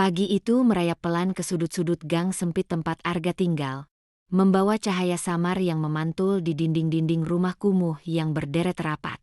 Pagi itu merayap pelan ke sudut-sudut gang sempit tempat Arga tinggal, membawa cahaya samar yang memantul di dinding-dinding rumah kumuh yang berderet rapat.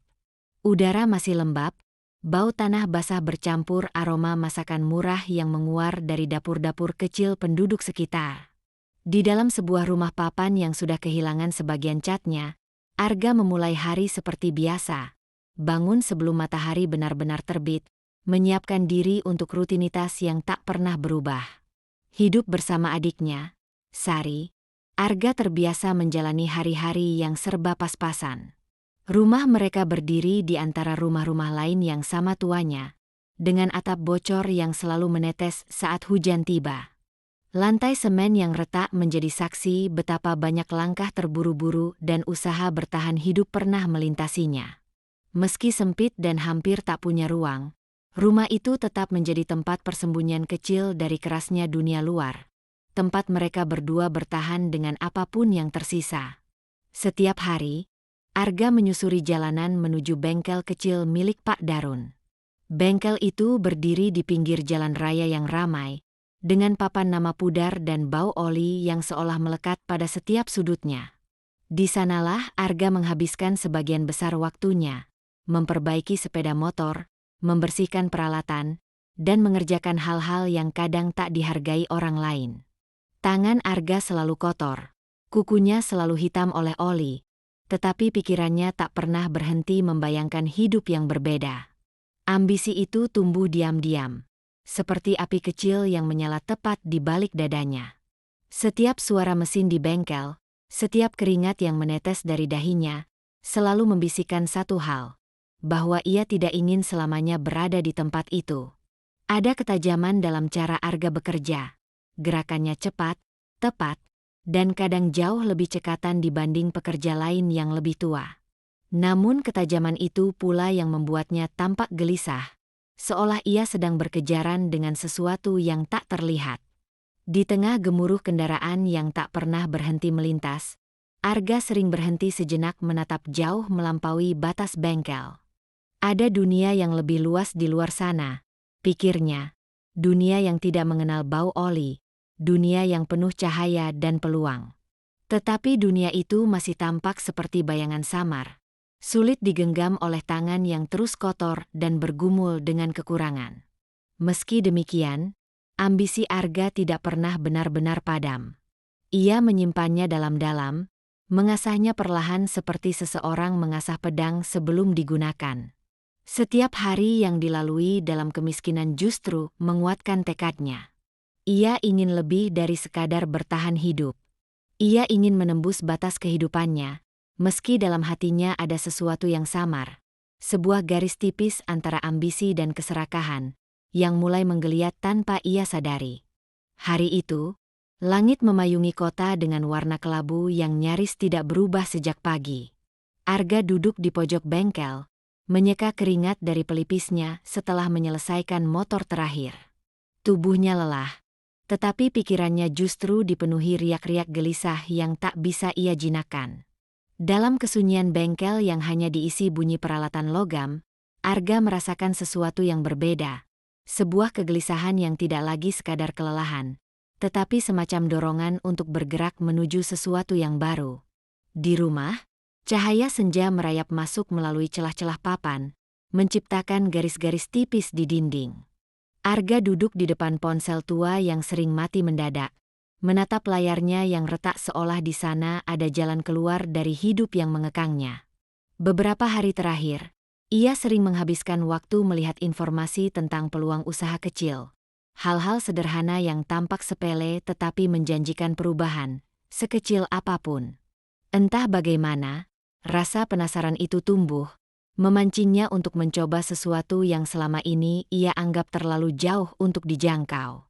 Udara masih lembab, bau tanah basah bercampur aroma masakan murah yang menguar dari dapur-dapur kecil penduduk sekitar. Di dalam sebuah rumah papan yang sudah kehilangan sebagian catnya, Arga memulai hari seperti biasa. Bangun sebelum matahari benar-benar terbit, menyiapkan diri untuk rutinitas yang tak pernah berubah. Hidup bersama adiknya, Sari, Arga terbiasa menjalani hari-hari yang serba pas-pasan. Rumah mereka berdiri di antara rumah-rumah lain yang sama tuanya, dengan atap bocor yang selalu menetes saat hujan tiba. Lantai semen yang retak menjadi saksi betapa banyak langkah terburu-buru dan usaha bertahan hidup pernah melintasinya. Meski sempit dan hampir tak punya ruang, rumah itu tetap menjadi tempat persembunyian kecil dari kerasnya dunia luar. Tempat mereka berdua bertahan dengan apapun yang tersisa. Setiap hari, Arga menyusuri jalanan menuju bengkel kecil milik Pak Darun. Bengkel itu berdiri di pinggir jalan raya yang ramai, dengan papan nama pudar dan bau oli yang seolah melekat pada setiap sudutnya. Di sanalah Arga menghabiskan sebagian besar waktunya, memperbaiki sepeda motor, membersihkan peralatan, dan mengerjakan hal-hal yang kadang tak dihargai orang lain. Tangan Arga selalu kotor, kukunya selalu hitam oleh oli, tetapi pikirannya tak pernah berhenti membayangkan hidup yang berbeda. Ambisi itu tumbuh diam-diam, seperti api kecil yang menyala tepat di balik dadanya. Setiap suara mesin di bengkel, setiap keringat yang menetes dari dahinya, selalu membisikkan satu hal, bahwa ia tidak ingin selamanya berada di tempat itu. Ada ketajaman dalam cara Arga bekerja, gerakannya cepat, tepat, dan kadang jauh lebih cekatan dibanding pekerja lain yang lebih tua. Namun ketajaman itu pula yang membuatnya tampak gelisah, seolah ia sedang berkejaran dengan sesuatu yang tak terlihat. Di tengah gemuruh kendaraan yang tak pernah berhenti melintas, Arga sering berhenti sejenak menatap jauh melampaui batas bengkel. Ada dunia yang lebih luas di luar sana, pikirnya. Dunia yang tidak mengenal bau oli, dunia yang penuh cahaya dan peluang. Tetapi dunia itu masih tampak seperti bayangan samar, sulit digenggam oleh tangan yang terus kotor dan bergumul dengan kekurangan. Meski demikian, ambisi Arga tidak pernah benar-benar padam. Ia menyimpannya dalam-dalam, mengasahnya perlahan seperti seseorang mengasah pedang sebelum digunakan. Setiap hari yang dilalui dalam kemiskinan justru menguatkan tekadnya. Ia ingin lebih dari sekadar bertahan hidup. Ia ingin menembus batas kehidupannya, meski dalam hatinya ada sesuatu yang samar, sebuah garis tipis antara ambisi dan keserakahan, yang mulai menggeliat tanpa ia sadari. Hari itu, langit memayungi kota dengan warna kelabu yang nyaris tidak berubah sejak pagi. Arga duduk di pojok bengkel, menyeka keringat dari pelipisnya setelah menyelesaikan motor terakhir. Tubuhnya lelah, tetapi pikirannya justru dipenuhi riak-riak gelisah yang tak bisa ia jinakkan. Dalam kesunyian bengkel yang hanya diisi bunyi peralatan logam, Arga merasakan sesuatu yang berbeda. Sebuah kegelisahan yang tidak lagi sekadar kelelahan, tetapi semacam dorongan untuk bergerak menuju sesuatu yang baru. Di rumah, cahaya senja merayap masuk melalui celah-celah papan, menciptakan garis-garis tipis di dinding. Arga duduk di depan ponsel tua yang sering mati mendadak, menatap layarnya yang retak seolah di sana ada jalan keluar dari hidup yang mengekangnya. Beberapa hari terakhir, ia sering menghabiskan waktu melihat informasi tentang peluang usaha kecil. Hal-hal sederhana yang tampak sepele tetapi menjanjikan perubahan, sekecil apapun. Entah bagaimana, rasa penasaran itu tumbuh, memancingnya untuk mencoba sesuatu yang selama ini ia anggap terlalu jauh untuk dijangkau.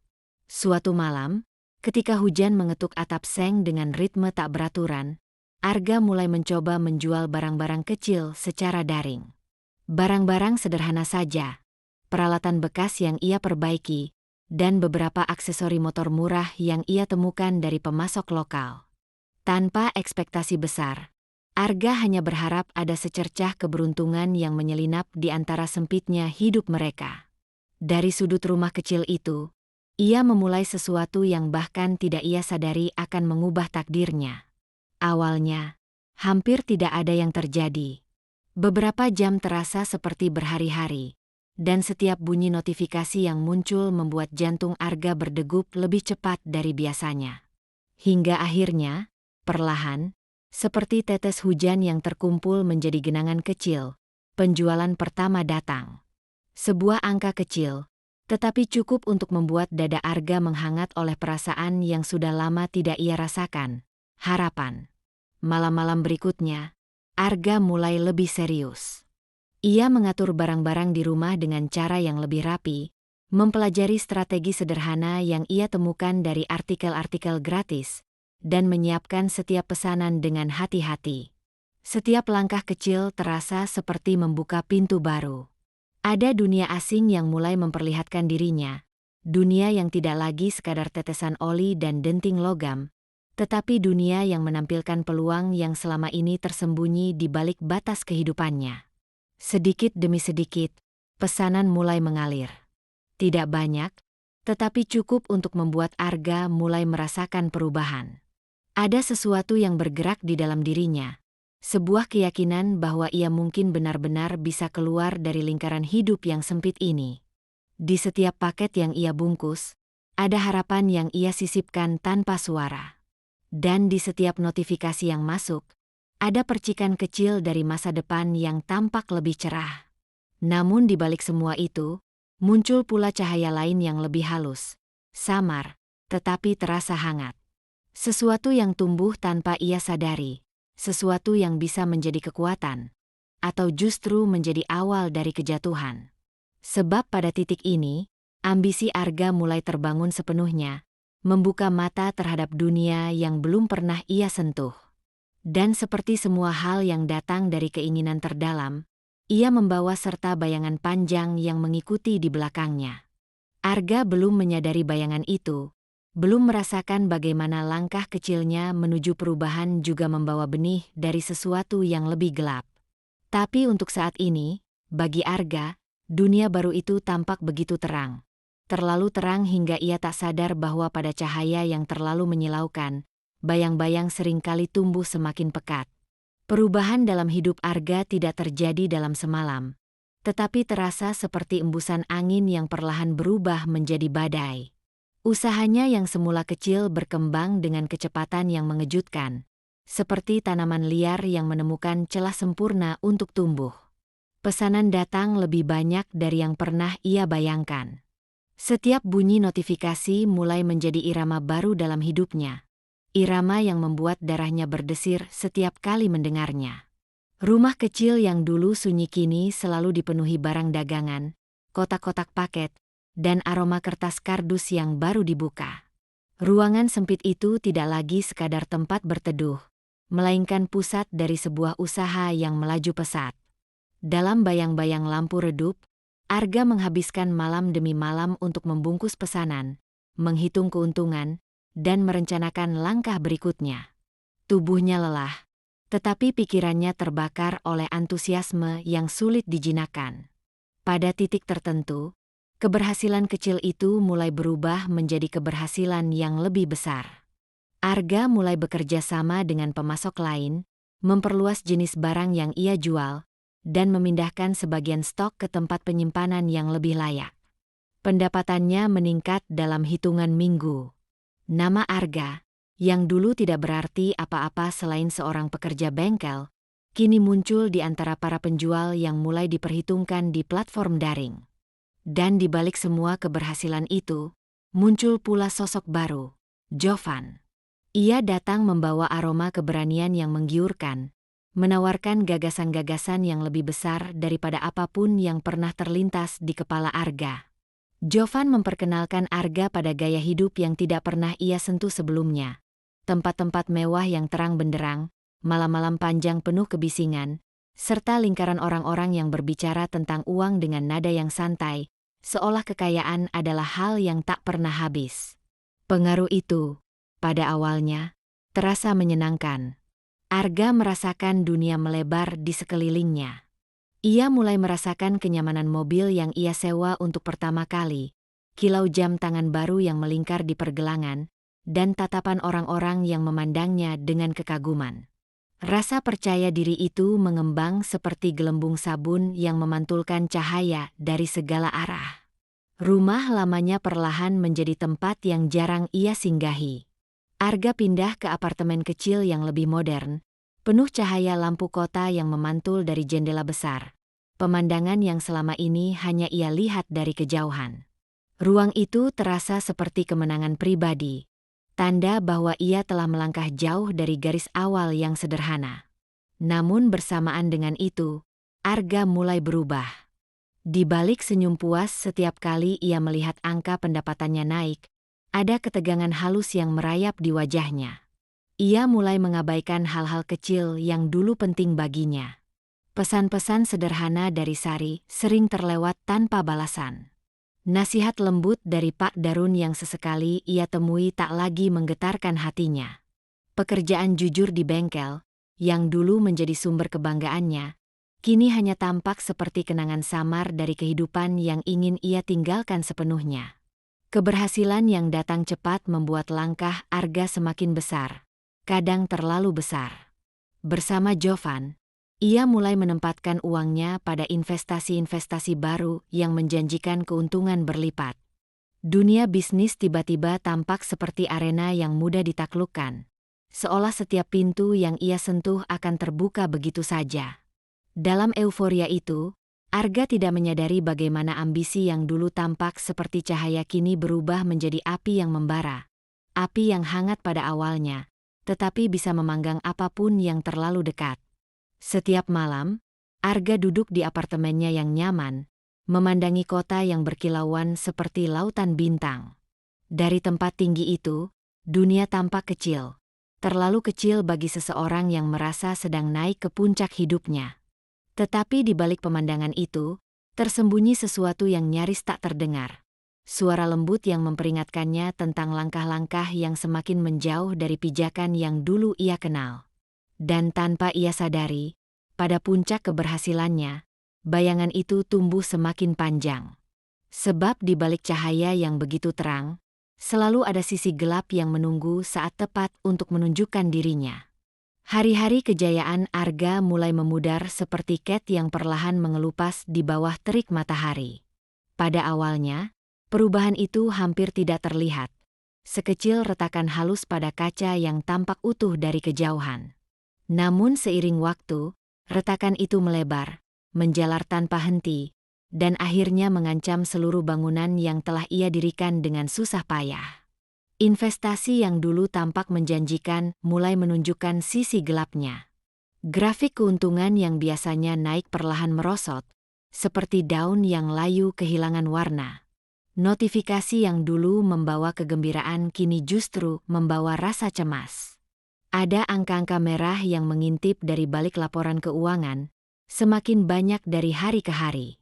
Suatu malam, ketika hujan mengetuk atap seng dengan ritme tak beraturan, Arga mulai mencoba menjual barang-barang kecil secara daring. Barang-barang sederhana saja, peralatan bekas yang ia perbaiki, dan beberapa aksesori motor murah yang ia temukan dari pemasok lokal. Tanpa ekspektasi besar, Arga hanya berharap ada secercah keberuntungan yang menyelinap di antara sempitnya hidup mereka. Dari sudut rumah kecil itu, Ia memulai sesuatu yang bahkan tidak ia sadari akan mengubah takdirnya. Awalnya, hampir tidak ada yang terjadi. Beberapa jam terasa seperti berhari-hari, dan setiap bunyi notifikasi yang muncul membuat jantung Arga berdegup lebih cepat dari biasanya. Hingga akhirnya, perlahan, seperti tetes hujan yang terkumpul menjadi genangan kecil, penjualan pertama datang. Sebuah angka kecil, tetapi cukup untuk membuat dada Arga menghangat oleh perasaan yang sudah lama tidak ia rasakan, harapan. Malam-malam berikutnya, Arga mulai lebih serius. Ia mengatur barang-barang di rumah dengan cara yang lebih rapi, mempelajari strategi sederhana yang ia temukan dari artikel-artikel gratis, dan menyiapkan setiap pesanan dengan hati-hati. Setiap langkah kecil terasa seperti membuka pintu baru. Ada dunia asing yang mulai memperlihatkan dirinya, dunia yang tidak lagi sekadar tetesan oli dan denting logam, tetapi dunia yang menampilkan peluang yang selama ini tersembunyi di balik batas kehidupannya. Sedikit demi sedikit, pesanan mulai mengalir. Tidak banyak, tetapi cukup untuk membuat Arga mulai merasakan perubahan. Ada sesuatu yang bergerak di dalam dirinya. Sebuah keyakinan bahwa ia mungkin benar-benar bisa keluar dari lingkaran hidup yang sempit ini. Di setiap paket yang ia bungkus, ada harapan yang ia sisipkan tanpa suara. Dan di setiap notifikasi yang masuk, ada percikan kecil dari masa depan yang tampak lebih cerah. Namun di balik semua itu, muncul pula cahaya lain yang lebih halus, samar, tetapi terasa hangat. Sesuatu yang tumbuh tanpa ia sadari. Sesuatu yang bisa menjadi kekuatan, atau justru menjadi awal dari kejatuhan. Sebab pada titik ini, ambisi Arga mulai terbangun sepenuhnya, membuka mata terhadap dunia yang belum pernah ia sentuh. Dan seperti semua hal yang datang dari keinginan terdalam, ia membawa serta bayangan panjang yang mengikuti di belakangnya. Arga belum menyadari bayangan itu, belum merasakan bagaimana langkah kecilnya menuju perubahan juga membawa benih dari sesuatu yang lebih gelap. Tapi untuk saat ini, bagi Arga, dunia baru itu tampak begitu terang. Terlalu terang hingga ia tak sadar bahwa pada cahaya yang terlalu menyilaukan, bayang-bayang seringkali tumbuh semakin pekat. Perubahan dalam hidup Arga tidak terjadi dalam semalam, tetapi terasa seperti embusan angin yang perlahan berubah menjadi badai. Usahanya yang semula kecil berkembang dengan kecepatan yang mengejutkan, seperti tanaman liar yang menemukan celah sempurna untuk tumbuh. Pesanan datang lebih banyak dari yang pernah ia bayangkan. Setiap bunyi notifikasi mulai menjadi irama baru dalam hidupnya. Irama yang membuat darahnya berdesir setiap kali mendengarnya. Rumah kecil yang dulu sunyi kini selalu dipenuhi barang dagangan, kotak-kotak paket, dan aroma kertas kardus yang baru dibuka. Ruangan sempit itu tidak lagi sekadar tempat berteduh, melainkan pusat dari sebuah usaha yang melaju pesat. Dalam bayang-bayang lampu redup, Arga menghabiskan malam demi malam untuk membungkus pesanan, menghitung keuntungan, dan merencanakan langkah berikutnya. Tubuhnya lelah, tetapi pikirannya terbakar oleh antusiasme yang sulit dijinakkan. Pada titik tertentu, keberhasilan kecil itu mulai berubah menjadi keberhasilan yang lebih besar. Arga mulai bekerja sama dengan pemasok lain, memperluas jenis barang yang ia jual, dan memindahkan sebagian stok ke tempat penyimpanan yang lebih layak. Pendapatannya meningkat dalam hitungan minggu. Nama Arga, yang dulu tidak berarti apa-apa selain seorang pekerja bengkel, kini muncul di antara para penjual yang mulai diperhitungkan di platform daring. Dan di balik semua keberhasilan itu, muncul pula sosok baru, Jovan. Ia datang membawa aroma keberanian yang menggiurkan, menawarkan gagasan-gagasan yang lebih besar daripada apapun yang pernah terlintas di kepala Arga. Jovan memperkenalkan Arga pada gaya hidup yang tidak pernah ia sentuh sebelumnya. Tempat-tempat mewah yang terang benderang, malam-malam panjang penuh kebisingan, serta lingkaran orang-orang yang berbicara tentang uang dengan nada yang santai, seolah kekayaan adalah hal yang tak pernah habis. Pengaruh itu, pada awalnya, terasa menyenangkan. Arga merasakan dunia melebar di sekelilingnya. Ia mulai merasakan kenyamanan mobil yang ia sewa untuk pertama kali, kilau jam tangan baru yang melingkar di pergelangan, dan tatapan orang-orang yang memandangnya dengan kekaguman. Rasa percaya diri itu mengembang seperti gelembung sabun yang memantulkan cahaya dari segala arah. Rumah lamanya perlahan menjadi tempat yang jarang ia singgahi. Arga pindah ke apartemen kecil yang lebih modern, penuh cahaya lampu kota yang memantul dari jendela besar. Pemandangan yang selama ini hanya ia lihat dari kejauhan. Ruang itu terasa seperti kemenangan pribadi, tanda bahwa ia telah melangkah jauh dari garis awal yang sederhana. Namun bersamaan dengan itu, Arga mulai berubah. Di balik senyum puas setiap kali ia melihat angka pendapatannya naik, ada ketegangan halus yang merayap di wajahnya. Ia mulai mengabaikan hal-hal kecil yang dulu penting baginya. Pesan-pesan sederhana dari Sari sering terlewat tanpa balasan. Nasihat lembut dari Pak Darun yang sesekali ia temui tak lagi menggetarkan hatinya. Pekerjaan jujur di bengkel, yang dulu menjadi sumber kebanggaannya, kini hanya tampak seperti kenangan samar dari kehidupan yang ingin ia tinggalkan sepenuhnya. Keberhasilan yang datang cepat membuat langkah Arga semakin besar, kadang terlalu besar. Bersama Jovan, ia mulai menempatkan uangnya pada investasi-investasi baru yang menjanjikan keuntungan berlipat. Dunia bisnis tiba-tiba tampak seperti arena yang mudah ditaklukkan, seolah setiap pintu yang ia sentuh akan terbuka begitu saja. Dalam euforia itu, Arga tidak menyadari bagaimana ambisi yang dulu tampak seperti cahaya kini berubah menjadi api yang membara. Api yang hangat pada awalnya, tetapi bisa memanggang apapun yang terlalu dekat. Setiap malam, Arga duduk di apartemennya yang nyaman, memandangi kota yang berkilauan seperti lautan bintang. Dari tempat tinggi itu, dunia tampak kecil. Terlalu kecil bagi seseorang yang merasa sedang naik ke puncak hidupnya. Tetapi di balik pemandangan itu, tersembunyi sesuatu yang nyaris tak terdengar. Suara lembut yang memperingatkannya tentang langkah-langkah yang semakin menjauh dari pijakan yang dulu ia kenal. Dan tanpa ia sadari, pada puncak keberhasilannya, bayangan itu tumbuh semakin panjang. Sebab di balik cahaya yang begitu terang, selalu ada sisi gelap yang menunggu saat tepat untuk menunjukkan dirinya. Hari-hari kejayaan Arga mulai memudar seperti cat yang perlahan mengelupas di bawah terik matahari. Pada awalnya, perubahan itu hampir tidak terlihat. Sekecil retakan halus pada kaca yang tampak utuh dari kejauhan. Namun seiring waktu, retakan itu melebar, menjalar tanpa henti, dan akhirnya mengancam seluruh bangunan yang telah ia dirikan dengan susah payah. Investasi yang dulu tampak menjanjikan mulai menunjukkan sisi gelapnya. Grafik keuntungan yang biasanya naik perlahan merosot, seperti daun yang layu kehilangan warna. Notifikasi yang dulu membawa kegembiraan kini justru membawa rasa cemas. Ada angka-angka merah yang mengintip dari balik laporan keuangan, semakin banyak dari hari ke hari.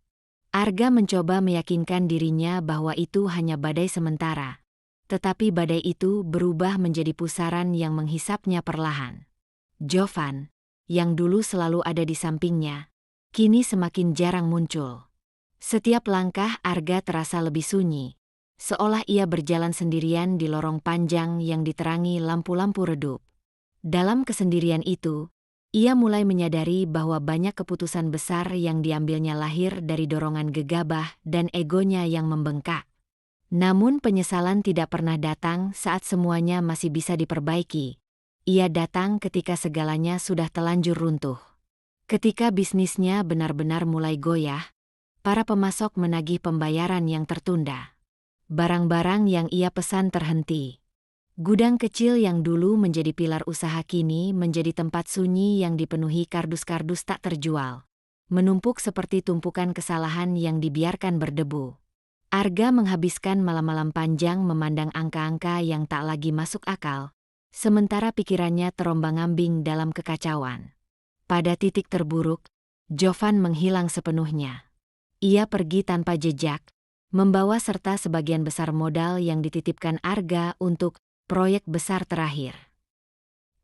Arga mencoba meyakinkan dirinya bahwa itu hanya badai sementara, tetapi badai itu berubah menjadi pusaran yang menghisapnya perlahan. Jovan, yang dulu selalu ada di sampingnya, kini semakin jarang muncul. Setiap langkah Arga terasa lebih sunyi, seolah ia berjalan sendirian di lorong panjang yang diterangi lampu-lampu redup. Dalam kesendirian itu, ia mulai menyadari bahwa banyak keputusan besar yang diambilnya lahir dari dorongan gegabah dan egonya yang membengkak. Namun penyesalan tidak pernah datang saat semuanya masih bisa diperbaiki. Ia datang ketika segalanya sudah telanjur runtuh. Ketika bisnisnya benar-benar mulai goyah, para pemasok menagih pembayaran yang tertunda. Barang-barang yang ia pesan terhenti. Gudang kecil yang dulu menjadi pilar usaha kini menjadi tempat sunyi yang dipenuhi kardus-kardus tak terjual. Menumpuk seperti tumpukan kesalahan yang dibiarkan berdebu. Arga menghabiskan malam-malam panjang memandang angka-angka yang tak lagi masuk akal, sementara pikirannya terombang-ambing dalam kekacauan. Pada titik terburuk, Jovan menghilang sepenuhnya. Ia pergi tanpa jejak, membawa serta sebagian besar modal yang dititipkan Arga untuk proyek besar terakhir.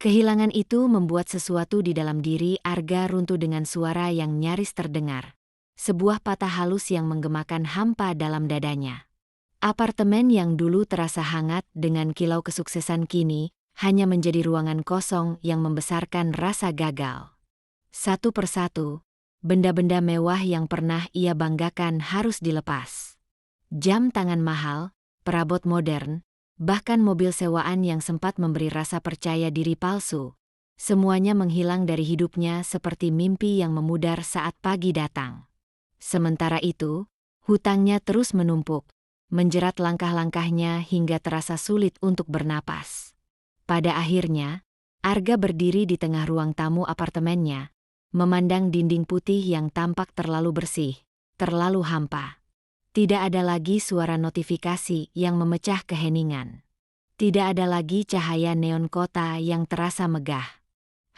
Kehilangan itu membuat sesuatu di dalam diri Arga runtuh dengan suara yang nyaris terdengar. Sebuah patah halus yang menggemakan hampa dalam dadanya. Apartemen yang dulu terasa hangat dengan kilau kesuksesan kini hanya menjadi ruangan kosong yang membesarkan rasa gagal. Satu persatu, benda-benda mewah yang pernah ia banggakan harus dilepas. Jam tangan mahal, perabot modern, bahkan mobil sewaan yang sempat memberi rasa percaya diri palsu. Semuanya menghilang dari hidupnya seperti mimpi yang memudar saat pagi datang. Sementara itu, hutangnya terus menumpuk, menjerat langkah-langkahnya hingga terasa sulit untuk bernapas. Pada akhirnya, Arga berdiri di tengah ruang tamu apartemennya, memandang dinding putih yang tampak terlalu bersih, terlalu hampa. Tidak ada lagi suara notifikasi yang memecah keheningan. Tidak ada lagi cahaya neon kota yang terasa megah.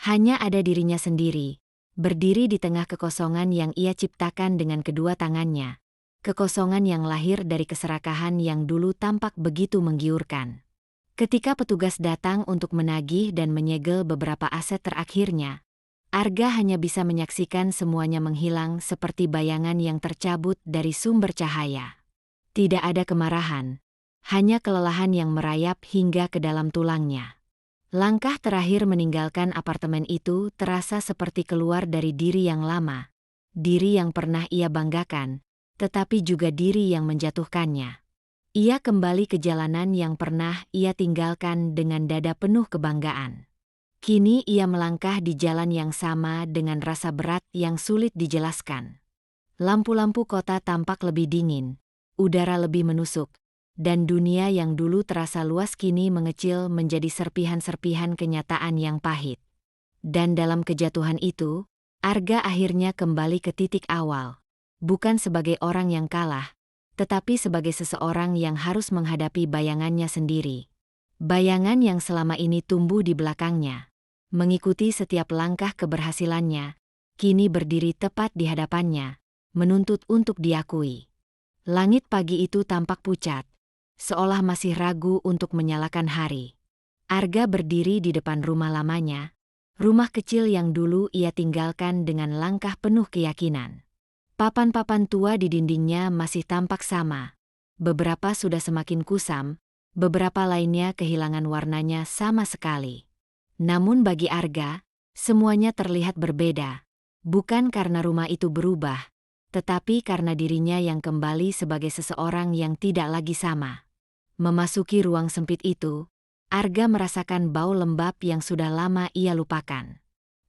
Hanya ada dirinya sendiri, berdiri di tengah kekosongan yang ia ciptakan dengan kedua tangannya. Kekosongan yang lahir dari keserakahan yang dulu tampak begitu menggiurkan. Ketika petugas datang untuk menagih dan menyegel beberapa aset terakhirnya, Arga hanya bisa menyaksikan semuanya menghilang seperti bayangan yang tercabut dari sumber cahaya. Tidak ada kemarahan, hanya kelelahan yang merayap hingga ke dalam tulangnya. Langkah terakhir meninggalkan apartemen itu terasa seperti keluar dari diri yang lama, diri yang pernah ia banggakan, tetapi juga diri yang menjatuhkannya. Ia kembali ke jalanan yang pernah ia tinggalkan dengan dada penuh kebanggaan. Kini ia melangkah di jalan yang sama dengan rasa berat yang sulit dijelaskan. Lampu-lampu kota tampak lebih dingin, udara lebih menusuk, dan dunia yang dulu terasa luas kini mengecil menjadi serpihan-serpihan kenyataan yang pahit. Dan dalam kejatuhan itu, Arga akhirnya kembali ke titik awal, bukan sebagai orang yang kalah, tetapi sebagai seseorang yang harus menghadapi bayangannya sendiri. Bayangan yang selama ini tumbuh di belakangnya, mengikuti setiap langkah keberhasilannya, kini berdiri tepat di hadapannya, menuntut untuk diakui. Langit pagi itu tampak pucat, seolah masih ragu untuk menyalakan hari. Arga berdiri di depan rumah lamanya, rumah kecil yang dulu ia tinggalkan dengan langkah penuh keyakinan. Papan-papan tua di dindingnya masih tampak sama. Beberapa sudah semakin kusam, beberapa lainnya kehilangan warnanya sama sekali. Namun bagi Arga, semuanya terlihat berbeda. Bukan karena rumah itu berubah, tetapi karena dirinya yang kembali sebagai seseorang yang tidak lagi sama. Memasuki ruang sempit itu, Arga merasakan bau lembab yang sudah lama ia lupakan.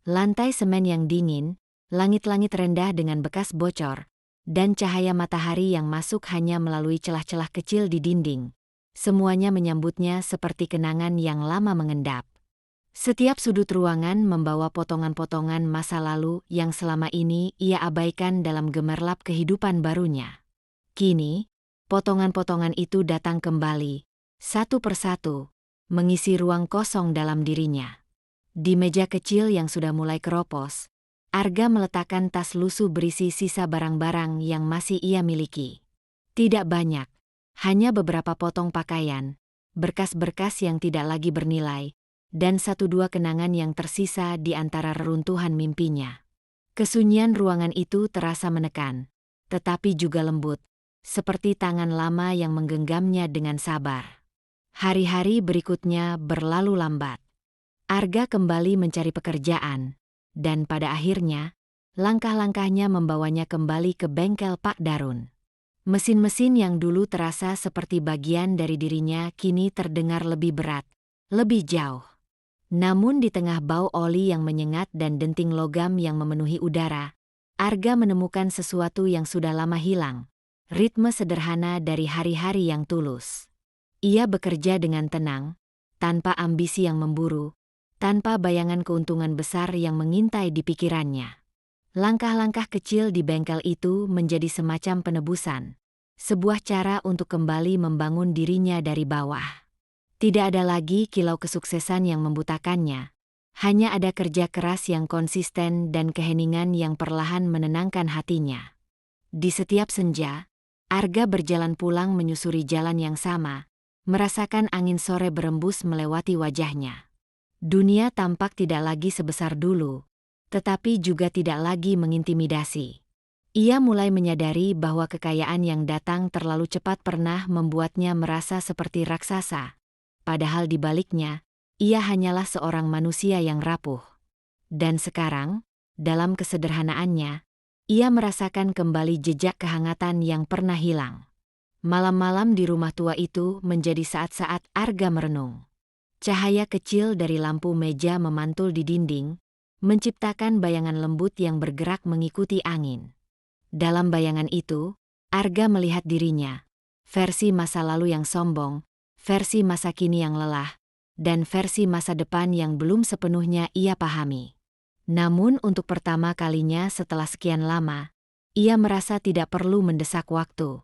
Lantai semen yang dingin, langit-langit rendah dengan bekas bocor, dan cahaya matahari yang masuk hanya melalui celah-celah kecil di dinding. Semuanya menyambutnya seperti kenangan yang lama mengendap. Setiap sudut ruangan membawa potongan-potongan masa lalu yang selama ini ia abaikan dalam gemerlap kehidupan barunya. Kini, potongan-potongan itu datang kembali, satu persatu, mengisi ruang kosong dalam dirinya. Di meja kecil yang sudah mulai keropos, Arga meletakkan tas lusuh berisi sisa barang-barang yang masih ia miliki. Tidak banyak, hanya beberapa potong pakaian, berkas-berkas yang tidak lagi bernilai, dan satu dua kenangan yang tersisa di antara reruntuhan mimpinya. Kesunyian ruangan itu terasa menekan, tetapi juga lembut, seperti tangan lama yang menggenggamnya dengan sabar. Hari-hari berikutnya berlalu lambat. Arga kembali mencari pekerjaan, dan pada akhirnya, langkah-langkahnya membawanya kembali ke bengkel Pak Darun. Mesin-mesin yang dulu terasa seperti bagian dari dirinya kini terdengar lebih berat, lebih jauh. Namun di tengah bau oli yang menyengat dan denting logam yang memenuhi udara, Arga menemukan sesuatu yang sudah lama hilang, ritme sederhana dari hari-hari yang tulus. Ia bekerja dengan tenang, tanpa ambisi yang memburu, tanpa bayangan keuntungan besar yang mengintai di pikirannya. Langkah-langkah kecil di bengkel itu menjadi semacam penebusan, sebuah cara untuk kembali membangun dirinya dari bawah. Tidak ada lagi kilau kesuksesan yang membutakannya, hanya ada kerja keras yang konsisten dan keheningan yang perlahan menenangkan hatinya. Di setiap senja, Arga berjalan pulang menyusuri jalan yang sama, merasakan angin sore berembus melewati wajahnya. Dunia tampak tidak lagi sebesar dulu, tetapi juga tidak lagi mengintimidasi. Ia mulai menyadari bahwa kekayaan yang datang terlalu cepat pernah membuatnya merasa seperti raksasa. Padahal di baliknya, ia hanyalah seorang manusia yang rapuh. Dan sekarang, dalam kesederhanaannya, ia merasakan kembali jejak kehangatan yang pernah hilang. Malam-malam di rumah tua itu menjadi saat-saat Arga merenung. Cahaya kecil dari lampu meja memantul di dinding, menciptakan bayangan lembut yang bergerak mengikuti angin. Dalam bayangan itu, Arga melihat dirinya, versi masa lalu yang sombong, versi masa kini yang lelah, dan versi masa depan yang belum sepenuhnya ia pahami. Namun untuk pertama kalinya setelah sekian lama, ia merasa tidak perlu mendesak waktu.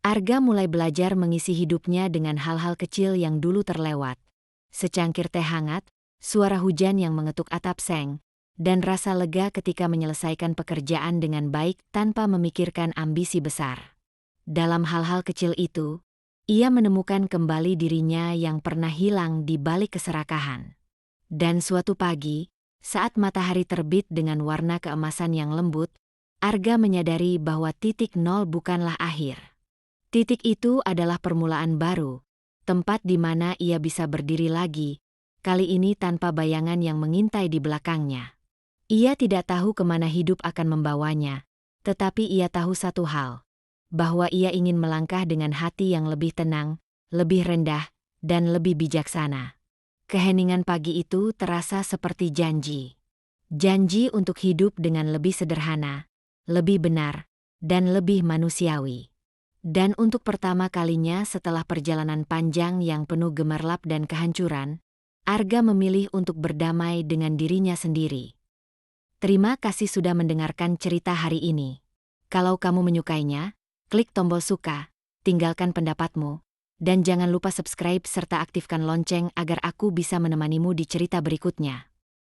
Arga mulai belajar mengisi hidupnya dengan hal-hal kecil yang dulu terlewat. Secangkir teh hangat, suara hujan yang mengetuk atap seng, dan rasa lega ketika menyelesaikan pekerjaan dengan baik tanpa memikirkan ambisi besar. Dalam hal-hal kecil itu, ia menemukan kembali dirinya yang pernah hilang di balik keserakahan. Dan suatu pagi, saat matahari terbit dengan warna keemasan yang lembut, Arga menyadari bahwa titik nol bukanlah akhir. Titik itu adalah permulaan baru, tempat di mana ia bisa berdiri lagi, kali ini tanpa bayangan yang mengintai di belakangnya. Ia tidak tahu kemana hidup akan membawanya, tetapi ia tahu satu hal, bahwa ia ingin melangkah dengan hati yang lebih tenang, lebih rendah, dan lebih bijaksana. Keheningan pagi itu terasa seperti janji. Janji untuk hidup dengan lebih sederhana, lebih benar, dan lebih manusiawi. Dan untuk pertama kalinya setelah perjalanan panjang yang penuh gemerlap dan kehancuran, Arga memilih untuk berdamai dengan dirinya sendiri. Terima kasih sudah mendengarkan cerita hari ini. Kalau kamu menyukainya, klik tombol suka, tinggalkan pendapatmu, dan jangan lupa subscribe serta aktifkan lonceng agar aku bisa menemanimu di cerita berikutnya.